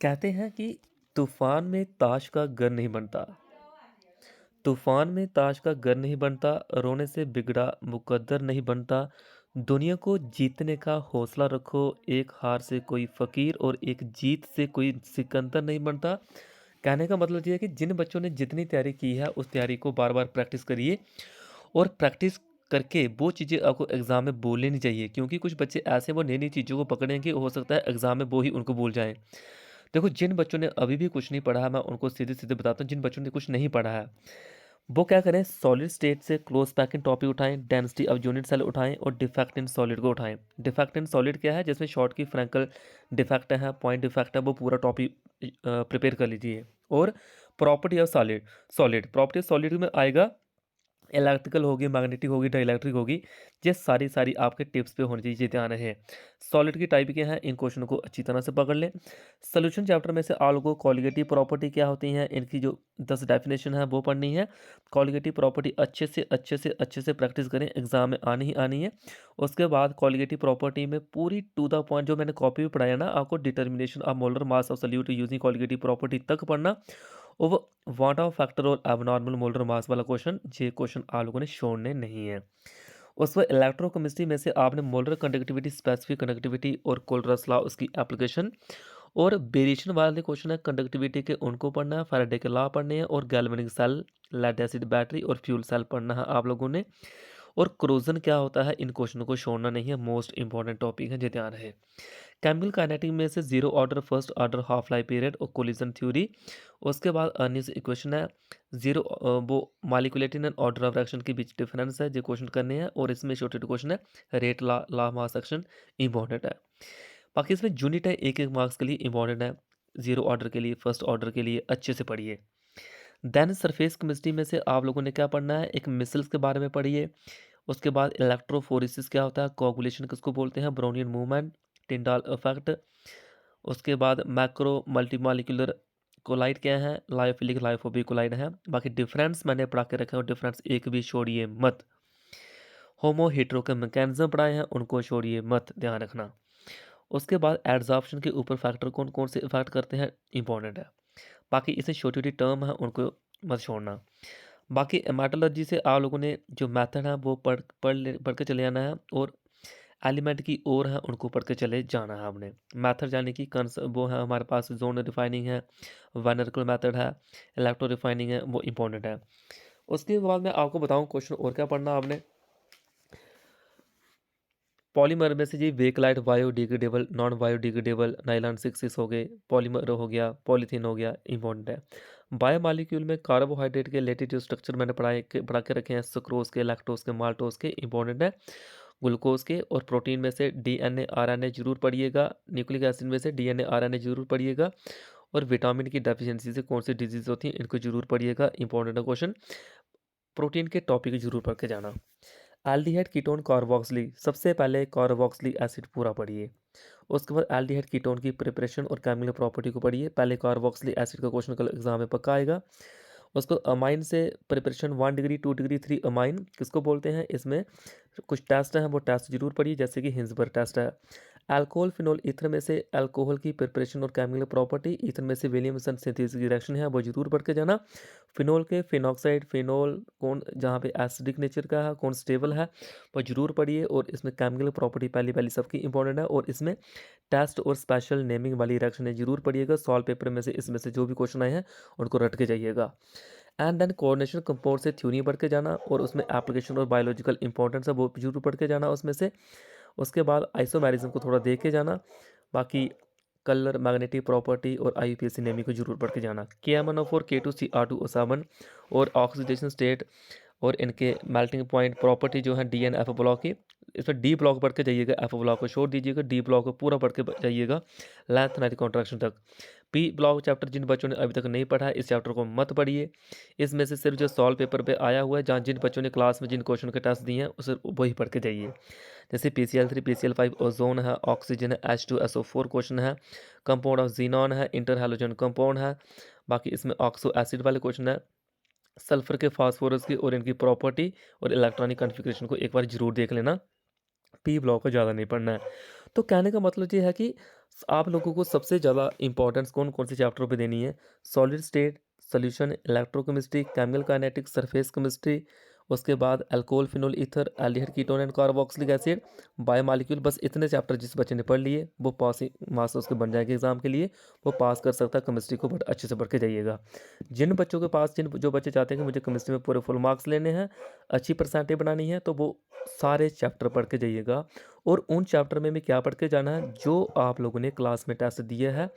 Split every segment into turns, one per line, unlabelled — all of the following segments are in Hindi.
कहते हैं कि तूफान में ताश का घर नहीं बनता। तूफान में ताश का घर नहीं बनता, रोने से बिगड़ा मुकद्दर नहीं बनता। दुनिया को जीतने का हौसला रखो, एक हार से कोई फकीर और एक जीत से कोई सिकंदर नहीं बनता। कहने का मतलब ये है कि जिन बच्चों ने जितनी तैयारी की है उस तैयारी को बार बार प्रैक्टिस करिए, और प्रैक्टिस करके वो चीज़ें आपको एग्ज़ाम में बोलनी नहीं चाहिए, क्योंकि कुछ बच्चे ऐसे हैं वो नई नई चीज़ों को पकड़ेंगे, हो सकता है एग्ज़ाम में वो ही उनको भूल जाएं। देखो, जिन बच्चों ने अभी भी कुछ नहीं पढ़ा है मैं उनको सीधे-सीधे बताता हूँ, जिन बच्चों ने कुछ नहीं पढ़ा है, वो क्या करें, सॉलिड स्टेट से क्लोज़ पैकिंग टॉपिक उठाएँ, डेंसिटी ऑफ यूनिट सेल उठाएँ और डिफेक्ट इन सॉलिड को उठाएँ। डिफेक्ट इन सॉलिड क्या है? जिसमें शॉर्ट की फ्रैंकल डिफेक्ट है, पॉइंट डिफेक्ट है, वो पूरा टॉपिक प्रिपेयर कर लीजिए। और property of solid, property of solid में आएगा, इलेक्ट्रिकल होगी, मैग्नेटिक होगी, डाइलेक्ट्रिक होगी। ये सारी सारी आपके टिप्स पे होनी चाहिए, ध्यान रहे। सॉलिड की टाइप क्या है, इन क्वेश्चन को अच्छी तरह से पकड़ लें। सोल्यूशन चैप्टर में से आप लोगों को कॉलिगेटिव प्रॉपर्टी क्या होती हैं, इनकी जो 10 डेफिनेशन है वो पढ़नी है। कॉलिगेटिव प्रॉपर्टी अच्छे से प्रैक्टिस करें, एग्जाम में आनी ही आनी है। उसके बाद कॉलिगेटिव प्रॉपर्टी में पूरी टू द पॉइंट जो मैंने कॉपी में पढ़ाया ना आपको, determination of molar mass of solute using colligative property तक पढ़ना। और वो वाट ऑफ फैक्टर और एबनॉर्मल मोलर मास वाला क्वेश्चन, ये क्वेश्चन आप लोगों ने छोड़ने नहीं है। उसमें इलेक्ट्रोकेमिस्ट्री में से आपने मोलर कंडक्टिविटी, स्पेसिफिक कंडक्टिविटी और कोलरस लॉ उसकी एप्लीकेशन, और वेरिएशन वाले क्वेश्चन है कंडक्टिविटी के, उनको पढ़ना है। फैराडे के लॉ पढ़ने हैं, और galvanic cell, lead acid battery और फ्यूल सेल पढ़ना है आप लोगों ने। और क्रोजन क्या होता है, इन क्वेश्चनों को छोड़ना नहीं है, मोस्ट इंपॉर्टेंट टॉपिक है, ये ध्यान रहे। केमिकल काइनेटिक में से zero order, first order, half life period और कोलिजन थ्योरी। उसके बाद अर्निस इक्वेशन है। जीरो वो molecularity and order of reaction के बीच डिफरेंस है, जो क्वेश्चन करने हैं। और इसमें छोटे छोटे क्वेश्चन है, rate law, law mass action important है। बाकी इसमें यूनिट है, एक एक मार्क्स के लिए इंपॉर्टेंट है। जीरो ऑर्डर के लिए, फर्स्ट ऑर्डर के लिए अच्छे से पढ़िए। देन सरफेस केमिस्ट्री में से आप लोगों ने क्या पढ़ना है, एक मिसल्स के बारे में पढ़िए। उसके बाद इलेक्ट्रोफोरेसिस क्या होता है, कोगुलेशन किसको बोलते हैं, ब्राउनियन मूवमेंट, टिंडाल इफेक्ट। उसके बाद मैक्रो मल्टीमॉलिक्यूलर कोलाइड क्या है, लायोफिलिक लायोफोबिक कोलाइड है। बाकी डिफरेंस मैंने पढ़ा के रखा है, और डिफरेंस एक भी छोड़िए मत। होमो हेट्रो के मैकेनिज्म पढ़ाए हैं, उनको छोड़िए मत, ध्यान रखना। उसके बाद एड्जॉर्प्शन के ऊपर फैक्टर कौन कौन से इफेक्ट करते हैं, इंपॉर्टेंट है। बाकी इसमें छोटी छोटी टर्म है, उनको मत छोड़ना। बाकी मेटलर्जी से आप लोगों ने जो मेथड है वो पढ़ के चले जाना है, और एलिमेंट की ओर है उनको पढ़ के चले जाना है हमने। मेथड यानी कि कंस वो है हमारे पास, जोन रिफाइनिंग है, वाइनरकल मेथड है, इलेक्ट्रो रिफाइनिंग है, वो इंपॉर्टेंट है। उसके बाद मैं आपको बताऊं क्वेश्चन और क्या पढ़ना आपने। पॉलीमर में से जी वेकलाइट, बायोडिग्रेडेबल, नॉन बायोडिग्रेडेबल, नाइलॉन 6 हो गए, पॉलीमर हो गया, पॉलीथीन हो गया, इंपॉर्टेंट है। बायोमॉलिक्यूल में कार्बोहाइड्रेट के लेटेटिव स्ट्रक्चर मैंने पढ़ा के रखे हैं, सुक्रोज के, लैक्टोज के, माल्टोज के, इंपॉर्टेंट है। ग्लूकोज के। और प्रोटीन में से डीएनए आरएनए जरूर पढ़िएगा, न्यूक्लिक एसिड में से डीएनए आरएनए जरूर पढ़िएगा। और विटामिन की डेफिशिएंसी से कौन सी डिजीज होती है, इनको जरूर पढ़िएगा, इंपॉर्टेंट है क्वेश्चन। प्रोटीन के टॉपिक जरूर पढ़ के जाना। एल्डिहाइड कीटोन कार्बोक्सिली, सबसे पहले कार्बोक्सिलिक एसिड पूरा पढ़िए। उसके बाद एल्डिहाइड कीटोन की प्रिपरेशन और केमिकल प्रॉपर्टी को पढ़िए। पहले कार्बोक्सिलिक एसिड का क्वेश्चन कल एग्जाम में पक्का आएगा। उसको अमाइन से प्रिपरेशन 1 डिग्री, 2 डिग्री, 3 अमाइन किसको बोलते हैं, इसमें कुछ टेस्ट हैं, वो टेस्ट जरूर पढ़िए, जैसे कि हिंसबर्ग टेस्ट है। अल्कोहल फिनोल ईथर में से अल्कोहल की प्रिपरेशन और केमिकल प्रॉपर्टी, ईथर में से विलियमसन सिंथेसिस की रिएक्शन है, वो जरूर पढ़ के जाना। फिनोल के फिनॉक्साइड, फिनोल कौन जहाँ पे एसिडिक नेचर का है, कौन स्टेबल है, वो जरूर पढ़िए। और इसमें केमिकल प्रॉपर्टी पहली पहली सबकी इंपॉर्टेंट है। और इसमें टेस्ट और स्पेशल नेमिंग वाली रिएक्शन है, जरूर पढ़िएगा। सॉल्व पेपर में से इसमें से जो भी क्वेश्चन आए हैं उनको रट के जाइएगा। एंड देन कोऑर्डिनेशन कंपाउंड से थ्योरी पढ़ के जाना, और उसमें एप्लीकेशन और बायोलॉजिकल इंपॉर्टेंस है वो जरूर पढ़ के जाना उसमें से। उसके बाद आइसोमेरिज्म को थोड़ा देख के जाना। बाकी कलर, मैग्नेटिक प्रॉपर्टी और आईयूपीएसी नेमी को जरूर पढ़ के जाना। KMnO4, K2CR2O7 और ऑक्सीडेशन स्टेट और इनके मेल्टिंग पॉइंट प्रॉपर्टी जो है डी एन एफ ब्लॉक की, इसमें डी ब्लॉक पढ़ के जाइएगा, एफ ब्लॉक को छोड़ दीजिएगा, डी ब्लॉक को पूरा पढ़ के जाइएगा लेंथ नाइट कॉन्ट्रैक्शन तक। पी ब्लॉक चैप्टर जिन बच्चों ने अभी तक नहीं पढ़ा है, इस चैप्टर को मत पढ़िए। इसमें से सिर्फ जो सॉल्व पेपर पे आया हुआ है, जहाँ जिन बच्चों ने क्लास में जिन क्वेश्चन के टेस्ट दिए हैं उसे वही पढ़ के जाइए। जैसे PCl3, PCl5 ओजोन है, ऑक्सीजन है, H2SO4 क्वेश्चन है, कंपाउंड ऑफ जीनॉन है, इंटर हैलोजन कंपाउंड है। बाकी इसमें ऑक्सो एसिड वाले क्वेश्चन है, सल्फर के, फास्फोरस की और इनकी प्रॉपर्टी और इलेक्ट्रॉनिक कॉन्फ़िगरेशन को एक बार जरूर देख लेना। पी ब्लॉक को ज़्यादा नहीं पढ़ना है। तो कहने का मतलब ये है कि आप लोगों को सबसे ज़्यादा इम्पोर्टेंस कौन-कौन से चैप्टरों पे देनी है? Solid state, solution, electrochemistry, chemical kinetics, surface chemistry, उसके बाद alcohol, phenol, ether, aldehyde, ketone and carboxylic acid, biomolecule. बस इतने चैप्टर जिस बच्चे ने पढ़ लिए वो पासिंग मार्क्स उसके बन जाएँगे एग्ज़ाम के लिए, वो पास कर सकता है केमिस्ट्री को, बट अच्छे से पढ़ के जाइएगा। जिन बच्चों के पास जिन जो बच्चे चाहते हैं कि मुझे केमिस्ट्री में पूरे फुल मार्क्स लेने हैं, अच्छी परसेंटेज बनानी है, तो वो सारे चैप्टर पढ़ के जाइएगा। और उन चैप्टर में भी क्या पढ़ के जाना है, जो आप लोगों ने क्लास में टेस्ट दिए हैं।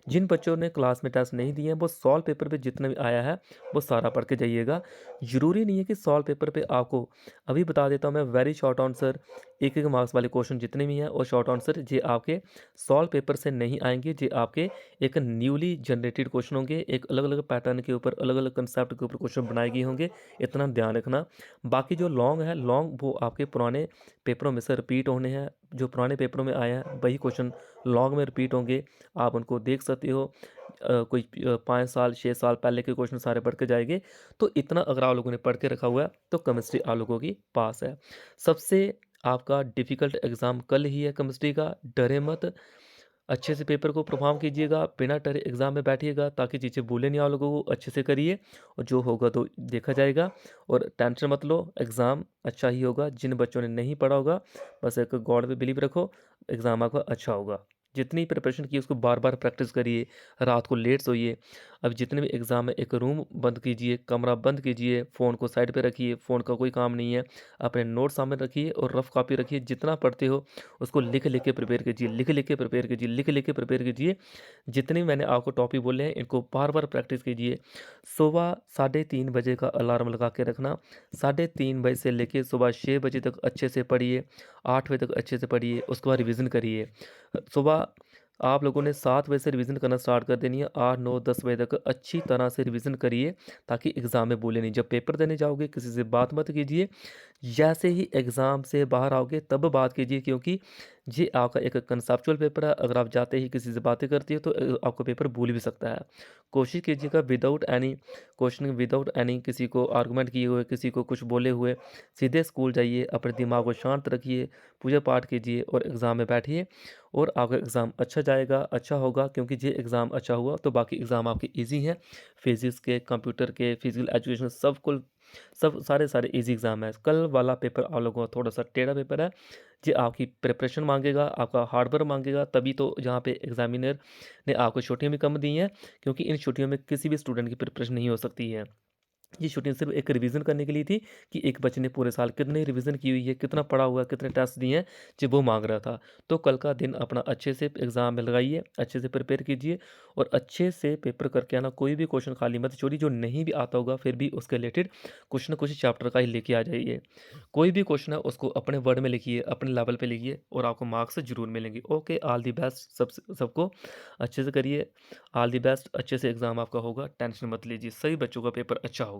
जिन बच्चों ने क्लास में टेस्ट नहीं दिए हैं, वो सॉल्व पेपर पे जितना भी आया है वो सारा पढ़ के जाइएगा। ज़रूरी नहीं है कि सॉल्व पेपर पे आपको, अभी बता देता हूँ मैं, वेरी शॉर्ट आंसर, एक एक मार्क्स वाले क्वेश्चन जितने भी हैं और शॉर्ट आंसर, ये आपके सॉल्व पेपर से नहीं आएंगे। ये आपके एक न्यूली जनरेटेड क्वेश्चन होंगे, एक अलग अलग पैटर्न के ऊपर, अलग अलग कंसेप्ट के ऊपर क्वेश्चन बनाए गए होंगे। इतना ध्यान रखना। बाकी जो लॉन्ग है, लॉन्ग वो आपके पुराने पेपरों में से रिपीट होने हैं। जो पुराने पेपरों में आया है वही क्वेश्चन लॉन्ग में रिपीट होंगे। आप उनको देख सकते हो। कोई 5 साल 6 साल पहले के क्वेश्चन सारे पढ़ के जाएंगे। तो इतना अगर आप लोगों ने पढ़ के रखा हुआ है तो केमिस्ट्री आप लोगों की पास है। सबसे आपका डिफिकल्ट एग्ज़ाम कल ही है केमिस्ट्री का, डरे मत। अच्छे से पेपर को परफॉर्म कीजिएगा, बिना डरे एग्ज़ाम में बैठिएगा, ताकि चीज़ें भूलें नहीं आप लोगों को, अच्छे से करिए और जो होगा तो देखा जाएगा। और टेंशन मत लो, एग्ज़ाम अच्छा ही होगा। जिन बच्चों ने नहीं पढ़ा होगा, बस एक गॉड पे बिलीव रखो, एग्ज़ाम आपका अच्छा होगा। जितनी प्रिपरेशन की उसको बार-बार प्रैक्टिस करिए, रात को लेट सोइए। अब जितने भी एग्ज़ाम है, एक रूम बंद कीजिए, कमरा बंद कीजिए, फ़ोन को साइड पे रखिए, फ़ोन का कोई काम नहीं है। अपने नोट सामने रखिए और रफ़ कॉपी रखिए, जितना पढ़ते हो उसको लिख-लिख के प्रिपेयर कीजिए, लिख-लिख के प्रिपेयर कीजिए, लिख-लिख के प्रिपेयर कीजिए। जितने भी मैंने आपको टॉपिक बोले हैं, इनको बार-बार प्रैक्टिस कीजिए। सुबह 3:30 बजे का अलार्म लगा के रखना, 3:30 बजे से लेके सुबह 6 बजे तक अच्छे से पढ़िए, 8 बजे तक अच्छे से पढ़िए, उसके बाद रिवीज़न करिए। सुबह आप लोगों ने 7 बजे से रिवीज़न करना स्टार्ट कर देनी है, 8, 9, 10 बजे तक अच्छी तरह से रिवीज़न करिए, ताकि एग्ज़ाम में भूलें नहीं। जब पेपर देने जाओगे किसी से बात मत कीजिए, जैसे ही एग्ज़ाम से बाहर आओगे तब बात कीजिए, क्योंकि ये आपका एक कंसेप्चुअल पेपर है। अगर आप जाते ही किसी से बातें करती हो तो आपको पेपर भूल भी सकता है। कोशिश कीजिएगा without any questioning, without any किसी को आर्गुमेंट किए हुए, किसी को कुछ बोले हुए, सीधे स्कूल जाइए, अपने दिमाग को शांत रखिए, पूजा पाठ कीजिए और एग्ज़ाम में बैठिए। और आपका एग्ज़ाम अच्छा जाएगा, अच्छा होगा, क्योंकि ये एग्ज़ाम अच्छा हुआ तो बाकी एग्ज़ाम आपके ईज़ी हैं। फिज़िक्स के, कंप्यूटर के, फिज़िकल एजुकेशन, सब सारे ईज़ी एग्ज़ाम है। कल वाला पेपर आप लोगों का थोड़ा-सा टेढ़ा पेपर है। ये आपकी प्रिपरेशन माँगेगा, आपका हार्ड वर्क माँगेगा, तभी तो यहाँ पे एग्ज़ामिनर ने आपको छुट्टियाँ भी कम दी हैं, क्योंकि इन छुट्टियों में किसी भी स्टूडेंट की प्रिपरेशन नहीं हो सकती है। ये छुट्टियाँ सिर्फ़ एक रिवीज़न करने के लिए थी, कि एक बच्चे ने पूरे साल कितनी रिवीज़न की हुई है, कितना पढ़ा हुआ है, कितने टेस्ट दिए हैं, जी वो माँग रहा था। तो कल का दिन अपना अच्छे से एग्ज़ाम में लगाइए, अच्छे से प्रिपेयर कीजिए और अच्छे से पेपर करके आना। कोई भी क्वेश्चन खाली मत छोड़िए, जो नहीं भी आता होगा फिर भी उसके रिलेटेड कुछ न कुछ चैप्टर का ही लेके आ जाइए। कोई भी क्वेश्चन है उसको अपने वर्ड में लिखिए, अपने लेवल पे लिखिए और आपको मार्क्स ज़रूर मिलेंगे। ओके, ऑल द बेस्ट सबको अच्छे से करिए। ऑल द बेस्ट, अच्छे से एग्ज़ाम आपका होगा, टेंशन मत लीजिए, सभी बच्चों का पेपर अच्छा होगा।